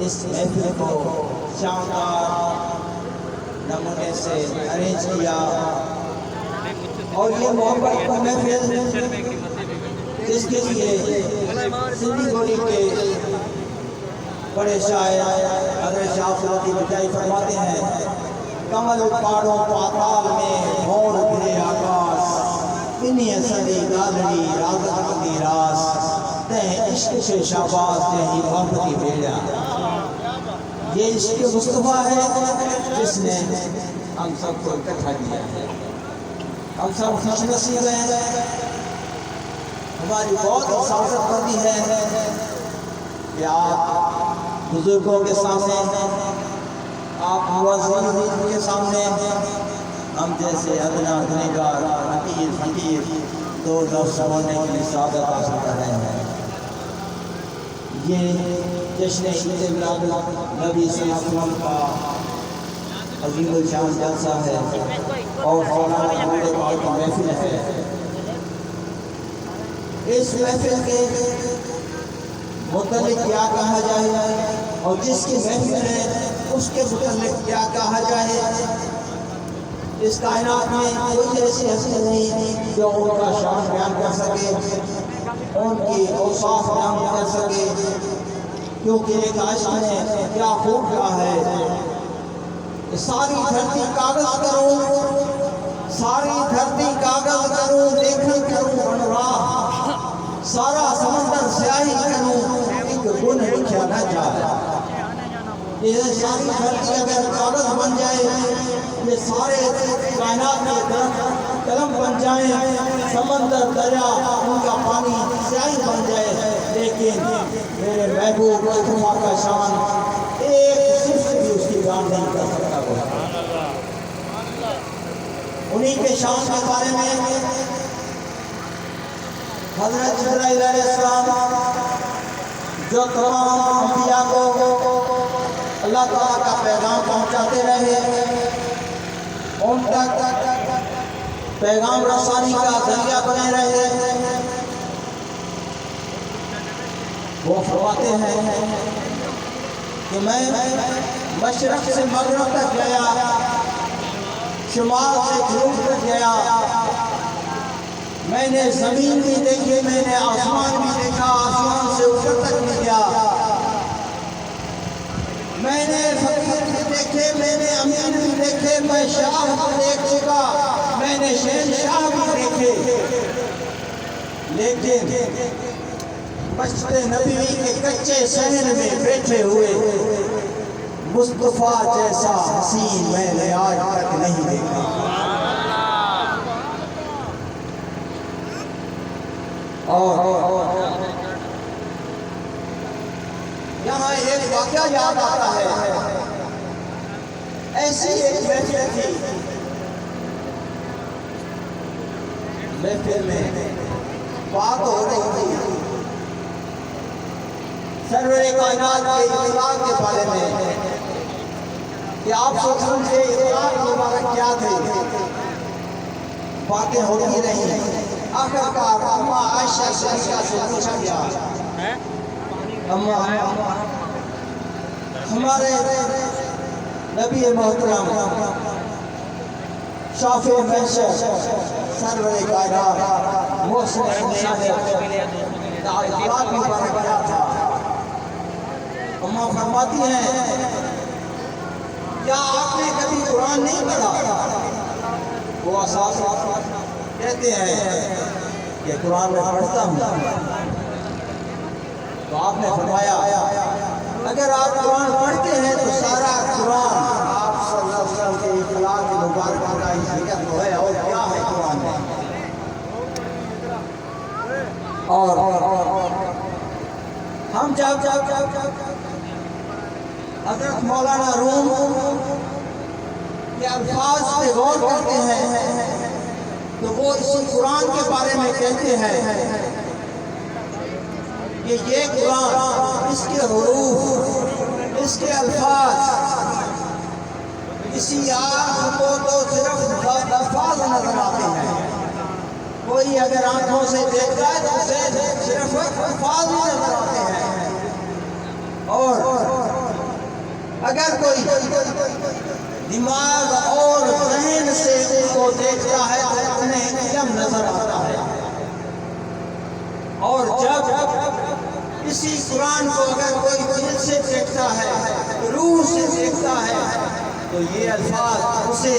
اس محفل کو شاندار نمونے سے ارینج کیا، اور یہ محبت کا محفل جس کے لیے سندھی بولی کے بڑے شاعر حضرت شاہ صوفی بجائی فرماتے ہیں، کمل پاڑوں پاتال میں بھور گرے آکاش، انہی صدی گالڑی رازت مندی راس، تہیں عشق سے شہباز تہیں محبتی بیڑا۔ یہ عشق مصطفیٰ ہے جس نے ہم سب کو اکٹھا کیا ہے۔ ہم سب خوش نصیب ہیں، ہماری بہت حفاظت بندی ہے کہ آپ بزرگوں کے سامنے، آپ معززین کے سامنے ہم جیسے ادنا گنہگار حقیر فقیر دو لفظ بولنے کے لیے سعادت حاصل کر رہے ہیں۔ یہ جشن عید میلاد نبی صلی اللہ علیہ وسلم کا عظیم الشان جلسہ ہے اور مولانا حضرت پاک کی محفل ہے۔ اس محفل کے متعلق کیا کہا جائے اور جس کی محفل ہے اس کے متعلق کیا کہا جائے، اس کائنات میں کوئی ایسی ہستی نہیں جو ان کا شان بیان کر سکے، ان کی اوصاف بیان کر سکے، کیونکہ ایک عاشق نے کیا خوب کہا ہے، ساری دھرتی کاغذ کروں، ساری دھرتی کاغذ کروں، لیکن کروں بنراہ، سارا سمندر سیاہی کروں، ایک گن لکھا نہ جائے۔ یہ ساری دھرتی اگر کاغذ بن جائے، یہ سارے کائنات کے درخت قلم بن جائیں، سمندر دریا ان کا پانی سیاہی بن جائے، لیکن میرے محبوب مصطفیٰ کا شان ایک صفت بھی اس کی بیان نہیں کر سکتا۔ انہی کے شان کے بارے میں حضرت جبرائیل علیہ السلام جو تمام انبیاء کو اللہ تعالیٰ کا پیغام پہنچاتے رہے، ان تک پیغام رسانی کا ذریعہ بنے رہے، وہ فرماتے ہیں کہ میں مشرق سے مغرب تک گیا، شمال سے جنوب تک گیا، میں نے زمین بھی دیکھی، میں نے آسمان بھی دیکھا، آسمان سے اوپر تک بھی گیا، میں نے فقیر بھی دیکھے، میں نے امیر بھی دیکھے، میں شاہ بھی دیکھ چکا، میں نے شہنشاہ بھی دیکھے، لیکن مسجد نبوی کے کچے صحن میں بیٹھے ہوئے مصطفیٰ جیسا حسین میں نے آج تک نہیں دیکھا۔ اور یہاں ایک واقعہ یاد آتا ہے، ایسی ایک محفل تھی، محفل میں بات ہو رہی تھی سرور کائنات کے اطلاق کے بارے میں کہ آپ سوچوں سے اطلاق مبارک کیا تھے، باتیں ہوتی رہی، آخرکار اما عائشہ صدیقہ سے پوچھا گیا، اما ہمارے نبی محترم شافع محشر سرور کائنات محسن انسانیت کا اطلاق مبارک کیا تھا؟ اما فرماتی ہیں کیا آپ نے کبھی قرآن نہیں پڑھا؟ وہ اساس کہتے ہیں کہ قرآن میں پڑھتا ہوں۔ تو آپ نے فرمایا اگر آپ قرآن پڑھتے ہیں تو سارا قرآن آپ صلی اللہ علیہ وسلم کے اطلاق مبارکہ کا ہی ذکر تو ہے، اور کیا ہے قرآن میں؟ اور ہم جب حضرت مولانا روم کے الفاظ پہ غور کرتے ہیں تو وہ اسی قرآن کے بارے میں کہتے ہیں کہ یہ قرآن، اس کے حروف، اس کے الفاظ، کسی آنکھ کو تو صرف الفاظ نظر آتے ہیں، کوئی اگر آنکھوں سے دیکھتا ہے تو اسے صرف الفاظ ہی نظر آتے ہیں، اور دماغ اور ذہن سے ان کو دیکھتا ہے تو انہیں علم نظر آتا ہے، اور جب اسی قرآن کو اگر کوئی دل سے دیکھتا ہے، روح سے دیکھتا ہے، تو یہ الفاظ اسے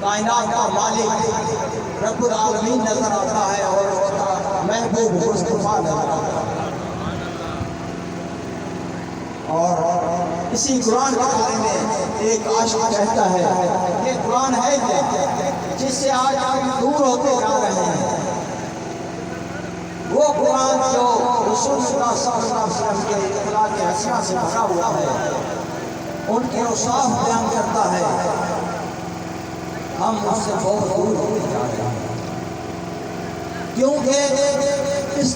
کائنات کا مالک رب العالمین نظر آتا ہے اور اس کا محبوب مصطفیٰ نظر آتا ہے۔ اور اسی قرآن کے بارے میں ایک عاشق کہتا ہے، یہ قرآن ہے کیا جس سے آج ہم دور ہوتے جا رہے ہیں؟ وہ قرآن جو رسول اللہ صلی اللہ علیہ وسلم کے اخلاق حسنہ سے بھرا ہوا ہے، ان کے اوصاف بیان کرتا ہے، ہم اس سے بہت دور ہوتے جا رہے ہیں، کیونکہ